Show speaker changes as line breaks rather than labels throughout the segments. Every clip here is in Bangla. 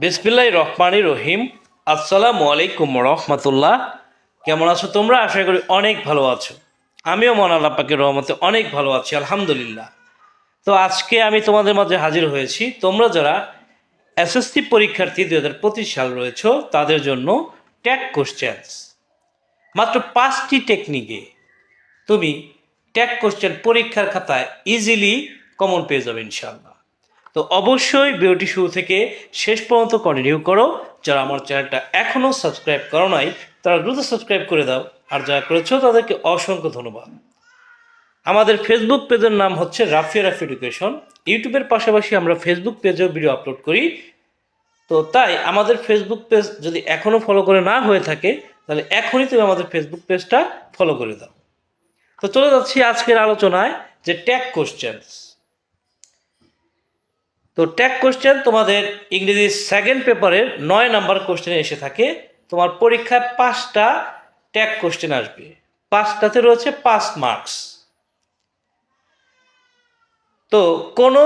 বিসমিল্লাহির রহমানির রহিম। আসসালামু আলাইকুম রহমতুল্লাহ। কেমন আছো তোমরা? আশা করি অনেক ভালো আছো। আমিও মহান আল্লাহ পাকের রহমতে অনেক ভালো আছি, আলহামদুলিল্লাহ। তো আজকে আমি তোমাদের মাঝে হাজির হয়েছি। তোমরা যারা এসএসসি পরীক্ষার্থী 2025 সাল রয়েছে তাদের জন্য ট্যাগ কোশ্চেন্স, মাত্র 5টি টেকনিকে তুমি ট্যাগ কোশ্চেন পরীক্ষার খাতায় ইজিলি কমন পেয়ে যাবে ইনশাআল্লাহ। তো অবশ্যই ভিডিওটি শুরু থেকে শেষ পর্যন্ত কন্টিনিউ করো। যারা আমার চ্যানেলটা এখনও সাবস্ক্রাইব করো নাই তারা দ্রুত সাবস্ক্রাইব করে দাও, আর যারা করেছো তাদেরকে অসংখ্য ধন্যবাদ। আমাদের ফেসবুক পেজের নাম হচ্ছে রাফিয়া রাফি এডুকেশন। ইউটিউবের পাশাপাশি আমরা ফেসবুক পেজেও ভিডিও আপলোড করি। তো তাই আমাদের ফেসবুক পেজ যদি এখনও ফলো করে না হয়ে থাকে তাহলে এখনই তুমি আমাদের ফেসবুক পেজটা ফলো করে দাও। তো চলে যাচ্ছি আজকের আলোচনায়, যে ট্যাগ কোশ্চেন্স। তো ট্যাগ কোশ্চেন তোমাদের ইংরেজি সেকেন্ড পেপারের 9 নাম্বার কোশ্চেনে এসে থাকে। তোমার পরীক্ষায় 5টা ট্যাগ কোশ্চেন আসবে, 5টাতে রয়েছে 5 মার্কস। তো কোনো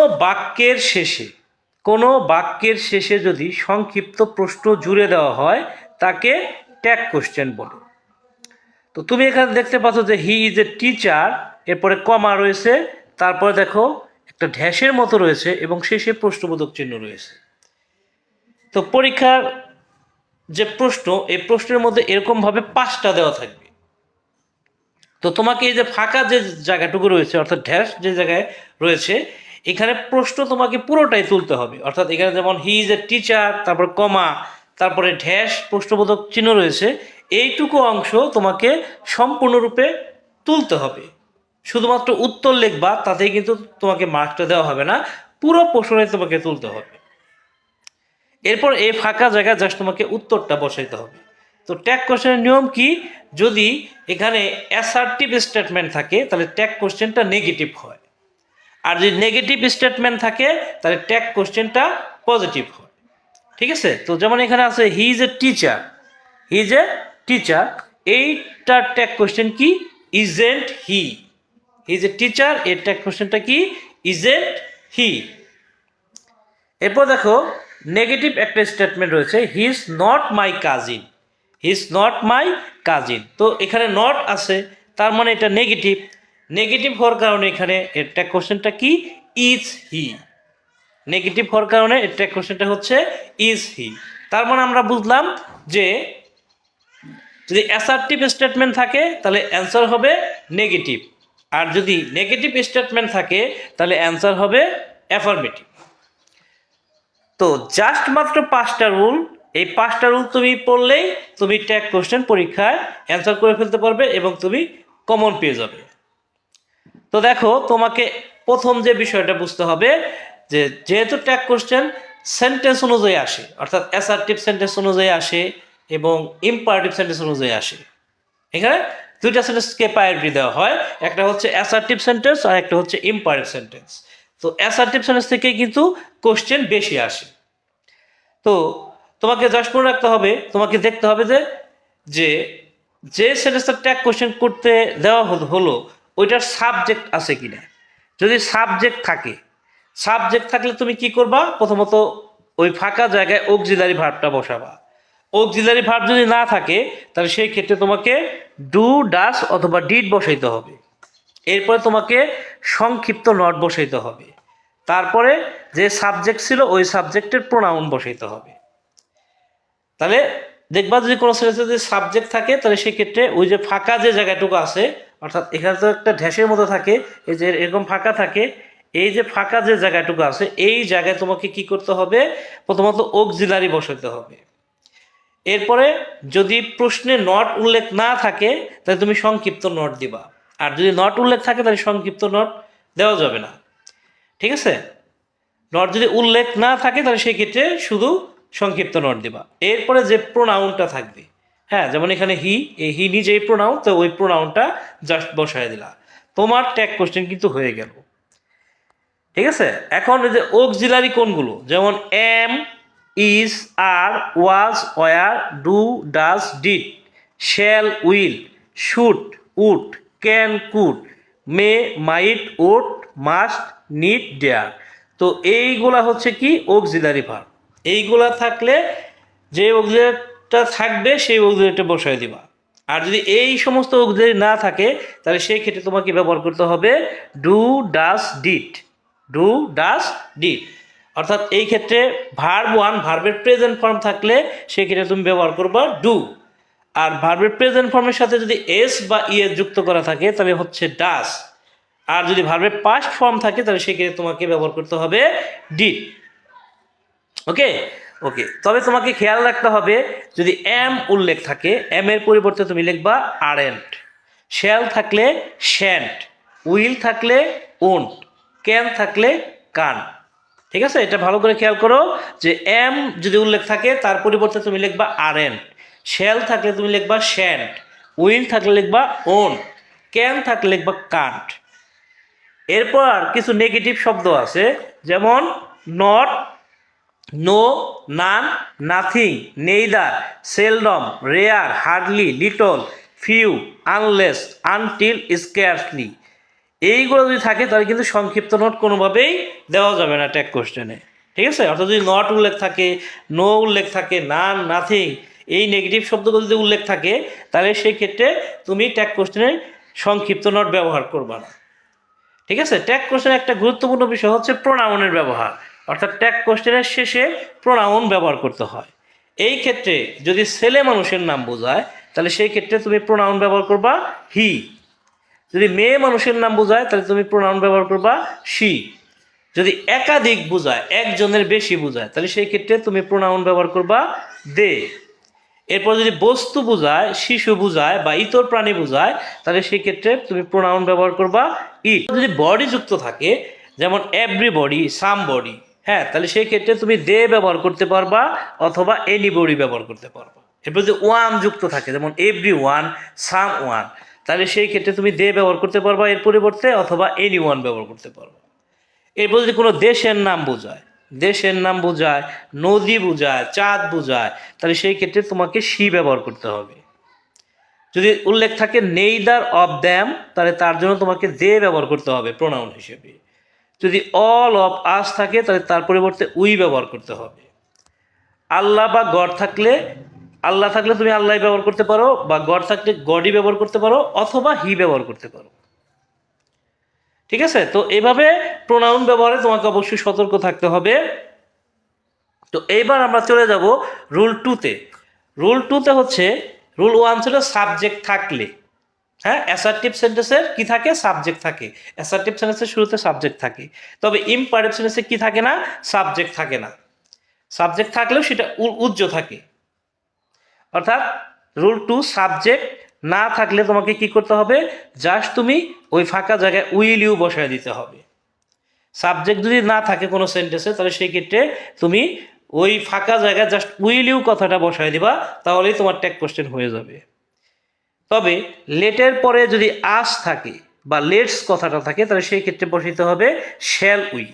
বাক্যের শেষে যদি সংক্ষিপ্ত প্রশ্ন জুড়ে দেওয়া হয় তাকে ট্যাগ কোশ্চেন বলে। তো তুমি এখানে দেখতে পাচ্ছ যে হি ইজ এ টিচার, এরপরে কমা রয়েছে, তারপরে দেখো একটা ড্যাশের মতো রয়েছে এবং শেষে প্রশ্নবোধক চিহ্ন রয়েছে। তো পরীক্ষার যে প্রশ্ন, এই প্রশ্নের মধ্যে এরকমভাবে 5টা দেওয়া থাকবে। তো তোমাকে এই যে ফাঁকা যে জায়গাটুকু রয়েছে, অর্থাৎ ড্যাশ যে জায়গায় রয়েছে, এখানে প্রশ্ন তোমাকে পুরোটাই তুলতে হবে। অর্থাৎ এখানে যেমন হি ইজ এ টিচার, তারপর কমা, তারপরে ড্যাশ, প্রশ্নবোধক চিহ্ন রয়েছে, এইটুকু অংশ তোমাকে সম্পূর্ণরূপে তুলতে হবে। শুধুমাত্র উত্তর লিখবা তাতেই কিন্তু তোমাকে মার্কটা দেওয়া হবে না, পুরো প্রশ্নটাই তোমাকে তুলতে হবে। এরপর এই ফাঁকা জায়গায় জাস্ট তোমাকে উত্তরটা বসাইতে হবে। তো ট্যাগ কোশ্চেনের নিয়ম কি? যদি এখানে অ্যাসার্টিভ স্টেটমেন্ট থাকে তাহলে ট্যাগ কোশ্চেনটা নেগেটিভ হয়, আর যদি নেগেটিভ স্টেটমেন্ট থাকে তাহলে ট্যাগ কোশ্চেনটা পজিটিভ হয়। ঠিক আছে? তো যেমন এখানে আছে হি ইজ এ টিচার, এইটার ট্যাগ কোশ্চেন কি? Isn't he. He is a teacher, এর ট্যাগ কোশ্চেনটা কি? Isn't he. এরপর দেখো নেগেটিভ একটা স্টেটমেন্ট রয়েছে, he is not my cousin. তো এখানে নট আছে, তার মানে এটা নেগেটিভ হওয়ার কারণে এখানে এর ট্যাগ কোশ্চেনটা কি? Is he. নেগেটিভ হওয়ার কারণে এর ট্যাগ কোশ্চেনটা হচ্ছে ইজ হি। তার মানে আমরা বুঝলাম যে যদি অ্যাসার্টিভ স্টেটমেন্ট থাকে তাহলে অ্যান্সার হবে নেগেটিভ, আর যদি নেগেটিভ স্টেটমেন্ট থাকে তাহলে অ্যান্সার হবে অ্যাফার্মেটিভ। তো জাস্ট মাত্র 5টা রুল, এই 5টা রুল তুমি পড়লেই তুমি ট্যাগ কোশ্চেন পরীক্ষায় অ্যান্সার করে ফেলতে পারবে এবং তুমি কমন পেয়ে যাবে। তো দেখো তোমাকে প্রথম যে বিষয়টা বুঝতে হবে, যে যেহেতু ট্যাগ কোশ্চেন সেন্টেন্স অনুযায়ী আসে, অর্থাৎ অ্যাসার্টিভ সেন্টেন্স অনুযায়ী আসে এবং ইম্পারেটিভ সেন্টেন্স অনুযায়ী আসে। এখানে 2টা সেন্টেন্সকে প্রায়োরিটি দেওয়া হয়, একটা হচ্ছে অ্যাসার্টিভ সেন্টেন্স আর একটা হচ্ছে ইম্পারেটিভ সেন্টেন্স। তো অ্যাসার্টিভ সেন্টেন্স থেকে কিন্তু কোশ্চেন বেশি আসে। তো তোমাকে জাস্ট মনে রাখতে হবে, তোমাকে দেখতে হবে যে যে সেন্টেন্সটা ট্যাগ কোশ্চেন করতে দেওয়া হলো ওইটার সাবজেক্ট আছে কিনা। যদি সাবজেক্ট থাকলে তুমি কি করবা? প্রথমত ওই ফাঁকা জায়গায় অক্সিলারি ভার্বটা বসাবা। অক্সিলারি ভার্ব যদি না থাকে তাহলে সেই ক্ষেত্রে তোমাকে ডু, ডাস অথবা ডিড বসাইতে হবে। এরপরে তোমাকে সংক্ষিপ্ত নট বসাইতে হবে। তারপরে যে সাবজেক্ট ছিল ওই সাবজেক্টের প্রোনাউন বসাইতে হবে। তাহলে দেখবা যদি কোনো সেন্টেন্সে যদি সাবজেক্ট থাকে তাহলে সেক্ষেত্রে ওই যে ফাঁকা যে জায়গাটুকু আছে, অর্থাৎ এখানে তো একটা ঢ্যাসের মতো থাকে, এই যে এরকম ফাঁকা থাকে, এই যে ফাঁকা যে জায়গাটুকু আছে এই জায়গায় তোমাকে কি করতে হবে? প্রথমত অক্সিলারি বসাইতে হবে। এরপরে যদি প্রশ্নে নট উল্লেখ না থাকে তাহলে তুমি সংক্ষিপ্ত নট দিবা, আর যদি নট উল্লেখ থাকে তাহলে সংক্ষিপ্ত নট দেওয়া যাবে না। ঠিক আছে? নট যদি উল্লেখ না থাকে তাহলে সেই ক্ষেত্রে শুধু সংক্ষিপ্ত নট দিবা। এরপরে যে প্রোনাউনটা থাকবে, হ্যাঁ, যেমন এখানে হি নিজেই প্রোনাউন, তো ওই প্রোনাউনটা জাস্ট বসায় দিলা, তোমার ট্যাগ কোশ্চেন কিন্তু হয়ে গেল। ঠিক আছে? এখন এই যে অক্সিলারি কোনগুলো, যেমন am, is, are, was, were, do, does, did, shall, will, should, would, can, could, may, might, ought, must, need, dare. তো এইগুলা হচ্ছে কি? Auxiliary verb. এইগুলা থাকলে যে অক্সিলারিটা থাকবে সেই অক্সিলারিটা বসায় দিবা। আর যদি এই সমস্ত অক্সিলারি না থাকে তাহলে সেই ক্ষেত্রে তোমাকে ব্যবহার করতে হবে do does did. Do does did অর্থাৎ এই ক্ষেত্রে ভার্ব ওয়ান ভার্বের প্রেজেন্ট ফর্ম থাকলে সেই ক্ষেত্রে তুমি ব্যবহার করবা ডু। আর ভার্বের প্রেজেন্ট ফর্মের সাথে যদি এস বা ইএস যুক্ত করা থাকে তাহলে হচ্ছে ডাস। আর যদি ভার্বের পাস্ট ফর্ম থাকে তাহলে সেক্ষেত্রে তোমাকে ব্যবহার করতে হবে ডিড। ওকে ওকে, তবে তোমাকে খেয়াল রাখতে হবে যদি এম উল্লেখ থাকে এম এর পরিবর্তে তুমি লিখবা আরেন্ট, শ্যাল থাকলে শ্যান্ট, উইল থাকলে ওন্ট, ক্যান থাকলে কান। ঠিক আছে, এটা ভালো করে খেয়াল করো যে এম যদি উল্লেখ থাকে তার পরিবর্তে তুমি লিখবা আরেন্ট, শ্যাল থাকলে তুমি লিখবা শ্যান্ট, উইল থাকলে লিখবা ওন্ট, ক্যান থাকলে লিখবা কান্ট। এরপর কিছু নেগেটিভ শব্দ আছে যেমন not, no, none, nothing, neither, seldom, rare, hardly, little, few, unless, until, scarcely. এইগুলো যদি থাকে তাহলে কিন্তু সংক্ষিপ্ত নোট কোনোভাবেই দেওয়া যাবে না ট্যাগ কোশ্চেনে। ঠিক আছে, অর্থাৎ যদি নট উল্লেখ থাকে, নো উল্লেখ থাকে, নান, নাথিং, এই নেগেটিভ শব্দগুলো যদি উল্লেখ থাকে তাহলে সেই ক্ষেত্রে তুমি ট্যাগ কোশ্চেনে সংক্ষিপ্ত নোট ব্যবহার করবা না। ঠিক আছে, ট্যাগ কোশ্চেনের একটা গুরুত্বপূর্ণ বিষয় হচ্ছে প্রোনাউনের ব্যবহার, অর্থাৎ ট্যাগ কোশ্চেনের শেষে প্রোনাউন ব্যবহার করতে হয়। এই ক্ষেত্রে যদি ছেলে মানুষের নাম বোঝায় তাহলে সেই ক্ষেত্রে তুমি প্রোনাউন ব্যবহার করবা হি। যদি মেয়ে মানুষের নাম বোঝায় তাহলে তুমি প্রোনাউন ব্যবহার করবা শি। যদি একাধিক বোঝায়, একজনের বেশি বোঝায় তাহলে সেই ক্ষেত্রে তুমি প্রোনাউন ব্যবহার করবা দে। এরপর যদি বস্তু বোঝায়, শিশু বোঝায় বা ইতর প্রাণী বোঝায় তাহলে সেই ক্ষেত্রে তুমি প্রোনাউন ব্যবহার করবা ইট। যদি বডি যুক্ত থাকে যেমন এভরিবডি, সামবডি, হ্যাঁ, তাহলে সেই ক্ষেত্রে তুমি দে ব্যবহার করতে পারবা অথবা এনিবডি ব্যবহার করতে পারবা। এরপর যদি ওয়ান যুক্ত থাকে যেমন এভরি ওয়ান, সাম ওয়ান, তাহলে সেই ক্ষেত্রে তুমি দে ব্যবহার করতে পারবা এর পরিবর্তে অথবা এনি ওয়ান ব্যবহার করতে পারবা। এরপর যদি কোনো দেশের নাম বোঝায়, দেশের নাম বোঝায়, নদী বোঝায়, চাঁদ বোঝায়, তাহলে সেই ক্ষেত্রে তোমাকে শি ব্যবহার করতে হবে। যদি উল্লেখ থাকে নেইদার অফ দ্যাম তাহলে তার জন্য তোমাকে দে ব্যবহার করতে হবে প্রোনাউন হিসেবে। যদি অল অফ আস থাকে তাহলে তার পরিবর্তে উই ব্যবহার করতে হবে। আল্লাহ বা গড থাকলে, আল্লাহ থাকলে তুমি আল্লাহ ব্যবহার করতে পারো, বা গড থাকলে গডই ব্যবহার করতে পারো অথবা হি ব্যবহার করতে পারো। ঠিক আছে, তো এভাবে প্রোনাউন ব্যবহারে তোমাকে অবশ্যই সতর্ক থাকতে হবে। তো এইবার আমরা চলে যাব রুল টুতে। রুল টুতে হচ্ছে, রুল ওয়ান ছিল সাবজেক্ট থাকলে, হ্যাঁ, অ্যাসার্টিভ সেন্টেন্সের কি থাকে, সাবজেক্ট থাকে। অ্যাসার্টিভ সেন্টেন্সের শুরুতে সাবজেক্ট থাকে, তবে ইম্পারেটিভ সেন্টেন্সে কি থাকে না, সাবজেক্ট থাকে না। সাবজেক্ট থাকলেও সেটা উজ্জ থাকে। অর্থাৎ রুল টু, সাবজেক্ট না থাকলে তোমাকে কি করতে হবে, জাস্ট তুমি ওই ফাঁকা জায়গায় উইল ইউ বসায় দিতে হবে। সাবজেক্ট যদি না থাকে কোনো সেন্টেন্সে তাহলে সেই ক্ষেত্রে তুমি ওই ফাঁকা জায়গায় জাস্ট উইল ইউ কথাটা বসায় দিবা, তাহলেই তোমার ট্যাগ কোশ্চেন হয়ে যাবে। তবে লেটের পরে যদি আস থাকে বা লেটস কথাটা থাকে তাহলে সেই ক্ষেত্রে বসাইতে হবে শ্যাল উই।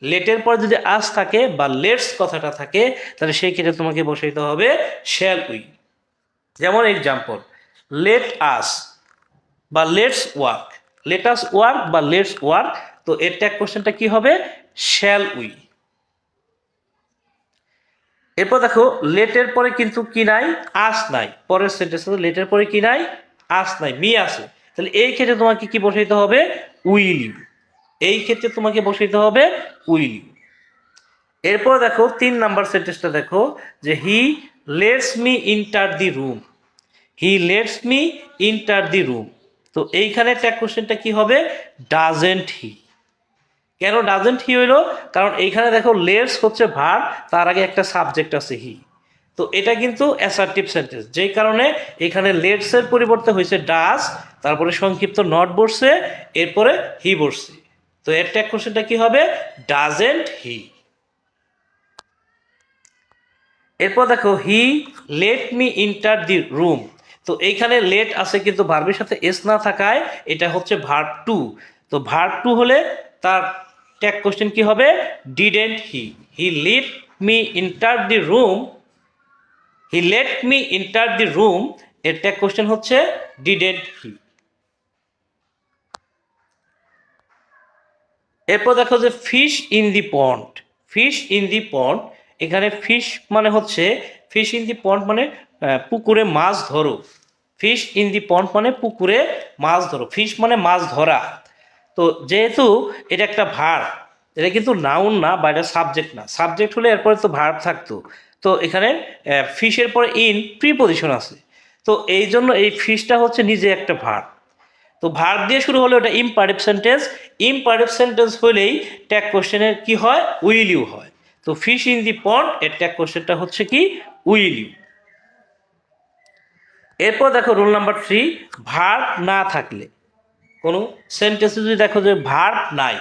লেটের পরে যদি আস থাকে বা লেটস কথাটা থাকে তাহলে সেই ক্ষেত্রে তোমাকে বসাইতে হবে শ্যাল উই। যেমন এক্সাম্পল, লেট আস বা let's work, let us work বা লেটস ওয়ার্ক, তো এর ট্যাগ কোশ্চেনটা কি হবে, শ্যাল উই। এরপর দেখো লেটের পরে কিন্তু কি নাই, আস নাই, পরের সেন্টেন্সে লেটের পরে কি নাই, আস নাই, মি আছে, তাহলে এই ক্ষেত্রে তোমাকে কি বসাইতে হবে, উইল ইউ। এই ক্ষেত্রে তোমাকে বসাইতে হবে উইল ইউ। এরপর দেখো 3 নাম্বার সেন্টেন্সটা দেখো যে he lets me enter the room, he lets me enter the room, তো এইখানে ট্যাগ কোশ্চেনটা কি হবে, ডাজেন্ট হি। কেন ডাজেন্ট হি হইলো, কারণ এইখানে দেখো লেটস হচ্ছে ভার্ব, তার আগে একটা সাবজেক্ট আছে হি, তো এটা কিন্তু অ্যাসার্টিভ সেন্টেন্স, যেই কারণে এখানে লেটসের পরিবর্তে হয়েছে ডাজ, তারপরে সংক্ষিপ্ত নট বসছে, এরপরে হি বসছে, তো এর ট্যাগ কোশ্চেনটা কি হবে, ডাজেন্ট হি। এরপর দেখো হি let me enter the room, তো এইখানে লেট আছে কিন্তু ভার্বের সাথে এস না থাকায় এটা হচ্ছে ভার্ব টু, তো ভার্ব টু হলে তার ট্যাগ কোশ্চেন কি হবে, didn't he. He let me enter the room, he let me enter the room, এর ট্যাগ কোশ্চেন হচ্ছে ডিডেন্ট হি। এরপর দেখো যে fish in the pond, fish in the pond, এখানে ফিশ মানে হচ্ছে ফিশ ইন দি পন্ড মানে পুকুরে মাছ ধরো। ফিশ ইন দি পন্ড মানে পুকুরে মাছ ধরো। ফিশ মানে মাছ ধরা। তো যেহেতু এটা একটা ভার্ব, এটা কিন্তু নাউন না বা এটা সাবজেক্ট না। সাবজেক্ট হলে এরপরে তো ভার্ব থাকতো। তো এখানে ফিশের পরে ইন প্রিপজিশন আছে। তো এই জন্য এই ফিশটা হচ্ছে নিজে একটা ভার্ব। তো ভার্ব দিয়ে শুরু হলে ওটা ইম্পারেটিভ সেন্টেন্স। ইম্পারেটিভ সেন্টেন্স হলেই ট্যাগ কোশ্চেনের কি হয়, উইল ইউ হয়। তো ফিশ ইন দি পন্ড এর ট্যাগ কোশ্চেনটা হচ্ছে কি, উইল ইউ। এরপর দেখো রুল নাম্বার 3, ভার্ব না থাকলে কোনো সেন্টেন্সে যদি দেখো যে ভার্ব নাই,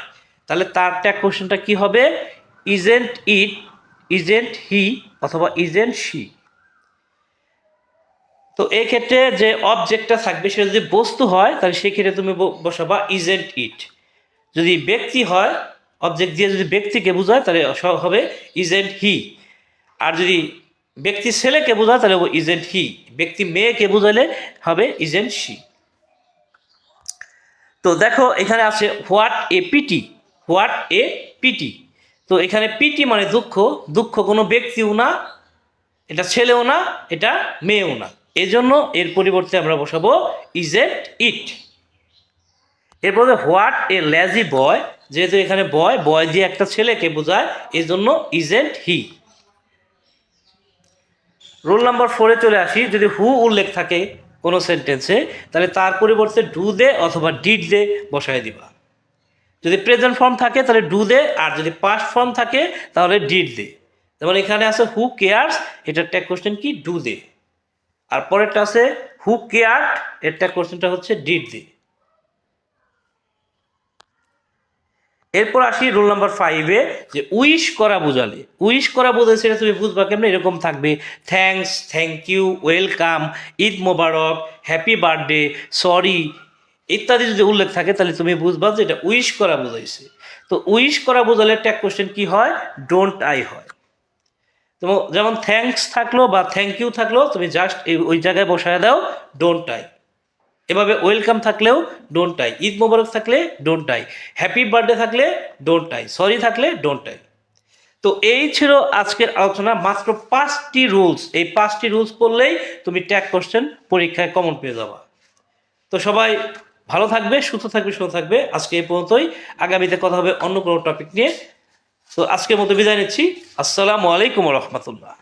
তাহলে তার ট্যাগ কোশ্চেনটা কি হবে, ইজেন্ট ইট, ইজেন্ট হি অথবা ইজেন্ট শি। তো এই ক্ষেত্রে যে অবজেক্টটা থাকবে সেটা যদি বস্তু হয় তাহলে সেই ক্ষেত্রে তুমি বসাবা ইজেন্ট ইট। যদি ব্যক্তি হয়, অবজেক্ট দিয়ে যদি ব্যক্তিকে বোঝায় তাহলে হবে ইজেন্ট হি। আর যদি ব্যক্তি ছেলেকে বোঝায় তাহলে ইজেন্ট হি। ব্যক্তি মেয়েকে বোঝালে হবে ইজেন্ট শি। তো দেখো এখানে আছে what a pity, what a pity. তো এখানে পিটি মানে দুঃখ। দুঃখ কোনো ব্যক্তিও না, এটা ছেলেও না, এটা মেয়েও না। এজন্য এর পরিবর্তে আমরা বসাবো ইজেন্ট ইট। এরপরে হোয়াট এ ল্যাজি বয়, যেহেতু এখানে বয়, বয় দিয়ে একটা ছেলেকে বোঝায়, এই জন্য ইজেন্ট হি। রোল নাম্বার 4-এ চলে আসি। যদি হু উল্লেখ থাকে কোনো সেন্টেন্সে তাহলে তার পরিবর্তে ডু দে অথবা ডিড দে বসায় দিবা। যদি প্রেজেন্ট ফর্ম থাকে তাহলে ডু দে, আর যদি পাস্ট ফর্ম থাকে তাহলে ডিড দে। যেমন এখানে আছে হু কেয়ার্স, এটার ট্যাগ কোশ্চেন কি, ডু দে। আর পরেরটা আছে হু কেয়ার্ড, এর ট্যাগ কোশ্চেনটা হচ্ছে ডিড দে। এরপর আসি রোল নাম্বার 5-এ, যে উইশ করা বোঝালে। উইশ করা বোঝালে সেটা তুমি বুঝবা কেমন, এরকম থাকবে thanks, thank you, welcome, Eid Mubarak, happy birthday, sorry ইত্যাদি যদি উল্লেখ থাকে তাহলে তুমি বুঝবা যে এটা উইশ করা বোঝাইছে। তো উইশ করা বোঝালে ট্যাগ কোশ্চেন কি হয়, ডোন্ট আই হয়। তো যেমন থ্যাঙ্কস থাকলো বা থ্যাংক ইউ থাকলো, তুমি জাস্ট ওই জায়গায় বসায় দাও ডোন্ট আই। এভাবে ওয়েলকাম থাকলেও ডোন্ট আই, ঈদ মোবারক থাকলে ডোন্ট আই, হ্যাপি বার্থডে থাকলে ডোন্ট আই, সরি থাকলে ডোন্ট আই। তো এই ছিল আজকের আলোচনা, মাত্র 5টি রুলস। এই 5টি রুলস পড়লেই তুমি ট্যাগ কোশ্চেন পরীক্ষায় কমন পেয়ে যাবা। তো সবাই ভালো থাকবে, সুস্থ থাকবে, সুস্থ থাকবে। আজকে এই পর্যন্তই, আগামীতে কথা হবে অন্য কোনো টপিক নিয়ে। তো আজকের মতো বিদায় নিচ্ছি। আসসালামু আলাইকুম রহমতুল্লাহ।